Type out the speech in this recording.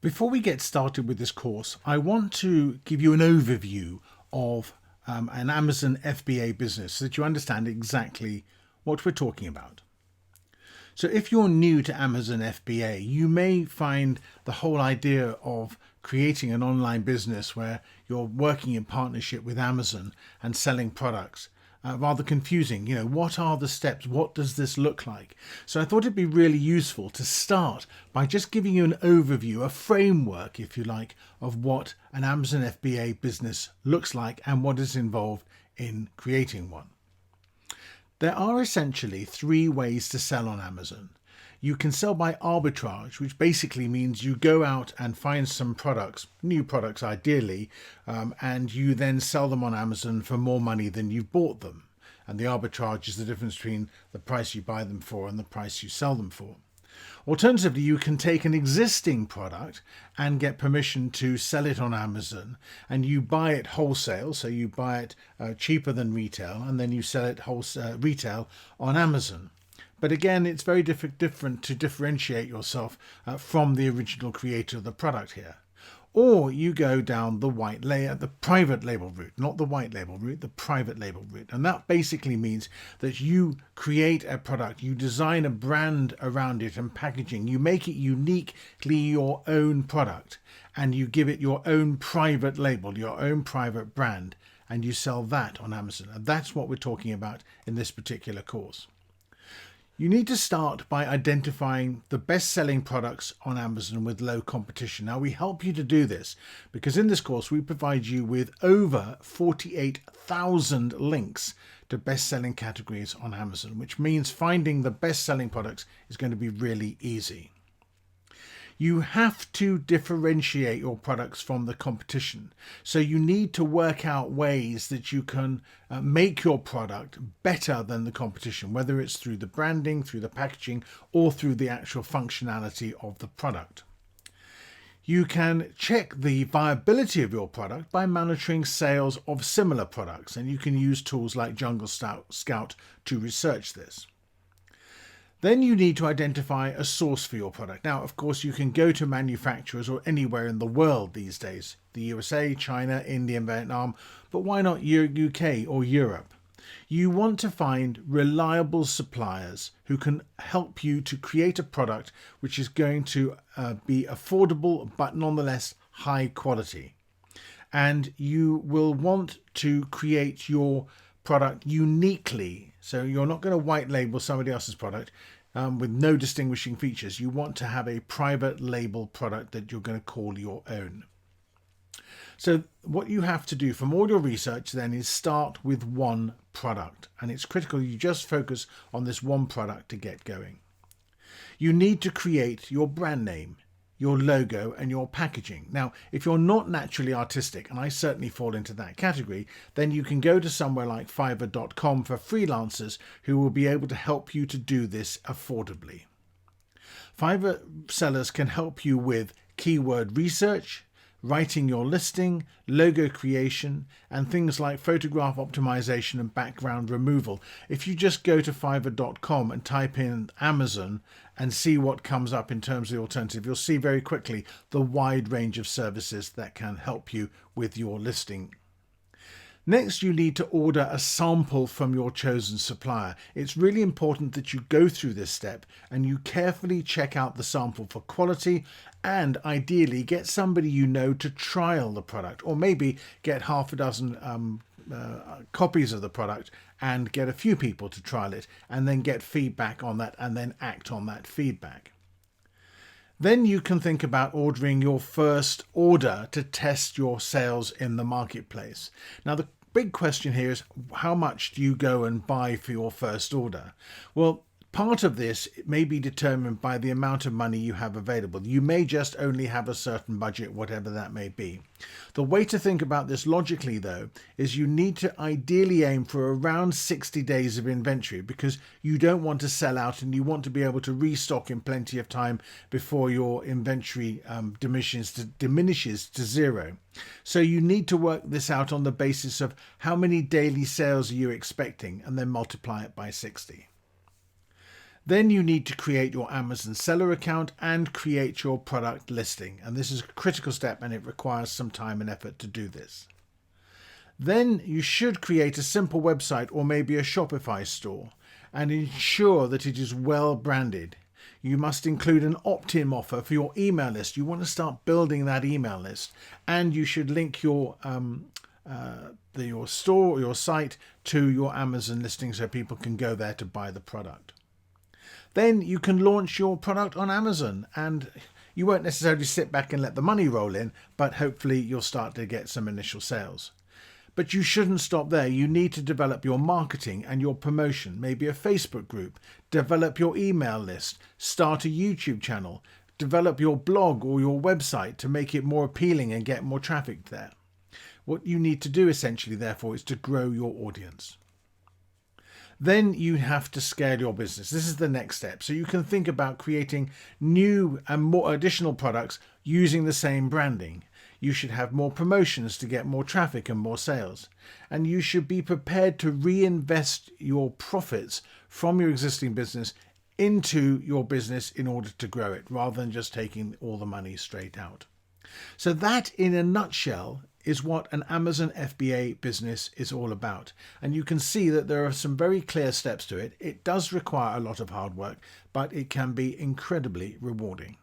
Before we get started with this course, I want to give you an overview of an Amazon FBA business so that you understand exactly what we're talking about. So if you're new to Amazon FBA, you may find the whole idea of creating an online business where you're working in partnership with Amazon and selling products rather confusing. What are the steps? What does this look like? So I thought it'd be really useful to start by just giving you an overview, a framework, if you like, of what an Amazon FBA business looks like and what is involved in creating one. There are essentially three ways to sell on Amazon. You can sell by arbitrage, which basically means you go out and find some products, new products ideally, and you then sell them on Amazon for more money than you bought them. And the arbitrage is the difference between the price you buy them for and the price you sell them for. Alternatively, you can take an existing product and get permission to sell it on Amazon, and you buy it wholesale, so you buy it cheaper than retail, and then you sell it retail on Amazon. But again, it's very different to differentiate yourself from the original creator of the product here. Or you go down the private label route, not the white label route, the private label route. And that basically means that you create a product, you design a brand around it and packaging, you make it uniquely your own product, and you give it your own private label, your own private brand, and you sell that on Amazon. And that's what we're talking about in this particular course. You need to start by identifying the best-selling products on Amazon with low competition. Now, we help you to do this because in this course, we provide you with over 48,000 links to best-selling categories on Amazon, which means finding the best-selling products is going to be really easy. You have to differentiate your products from the competition. So you need to work out ways that you can make your product better than the competition, whether it's through the branding, through the packaging, or through the actual functionality of the product. You can check the viability of your product by monitoring sales of similar products, and you can use tools like Jungle Scout to research this. Then you need to identify a source for your product. Now, of course, you can go to manufacturers or anywhere in the world these days, the USA, China, India, and Vietnam, but why not UK or Europe? You want to find reliable suppliers who can help you to create a product which is going to be affordable, but nonetheless high quality. And you will want to create your product uniquely. So you're not going to white label somebody else's product with no distinguishing features. You want to have a private label product that you're going to call your own. So what you have to do from all your research then is start with one product. And it's critical you just focus on this one product to get going. You need to create your brand name, your logo, and your packaging. Now, if you're not naturally artistic, and I certainly fall into that category, then you can go to somewhere like Fiverr.com for freelancers who will be able to help you to do this affordably. Fiverr sellers can help you with keyword research, writing your listing, logo creation, and things like photograph optimization and background removal. If you just go to Fiverr.com and type in Amazon and see what comes up in terms of the alternative, you'll see very quickly the wide range of services that can help you with your listing. Next, you need to order a sample from your chosen supplier. It's really important that you go through this step and you carefully check out the sample for quality, and ideally get somebody you know to trial the product, or maybe get half a dozen copies of the product and get a few people to trial it and then get feedback on that and then act on that feedback. Then you can think about ordering your first order to test your sales in the marketplace. Now, the big question here is, how much do you go and buy for your first order? Well, part of this may be determined by the amount of money you have available. You may just only have a certain budget, whatever that may be. The way to think about this logically, though, is you need to ideally aim for around 60 days of inventory, because you don't want to sell out and you want to be able to restock in plenty of time before your inventory diminishes to zero. So you need to work this out on the basis of how many daily sales are you expecting and then multiply it by 60. Then you need to create your Amazon seller account and create your product listing. And this is a critical step, and it requires some time and effort to do this. Then you should create a simple website or maybe a Shopify store and ensure that it is well branded. You must include an opt-in offer for your email list. You want to start building that email list, and you should link your store or your site to your Amazon listing so people can go there to buy the product. Then you can launch your product on Amazon, and you won't necessarily sit back and let the money roll in, but hopefully you'll start to get some initial sales. But you shouldn't stop there. You need to develop your marketing and your promotion, maybe a Facebook group, develop your email list, start a YouTube channel, develop your blog or your website to make it more appealing and get more traffic there. What you need to do essentially, therefore, is to grow your audience. Then you have to scale your business. This is the next step. So you can think about creating new and more additional products using the same branding. You should have more promotions to get more traffic and more sales. And you should be prepared to reinvest your profits from your existing business into your business in order to grow it, rather than just taking all the money straight out. So that, in a nutshell, is what an Amazon FBA business is all about. And you can see that there are some very clear steps to it. It does require a lot of hard work, but it can be incredibly rewarding.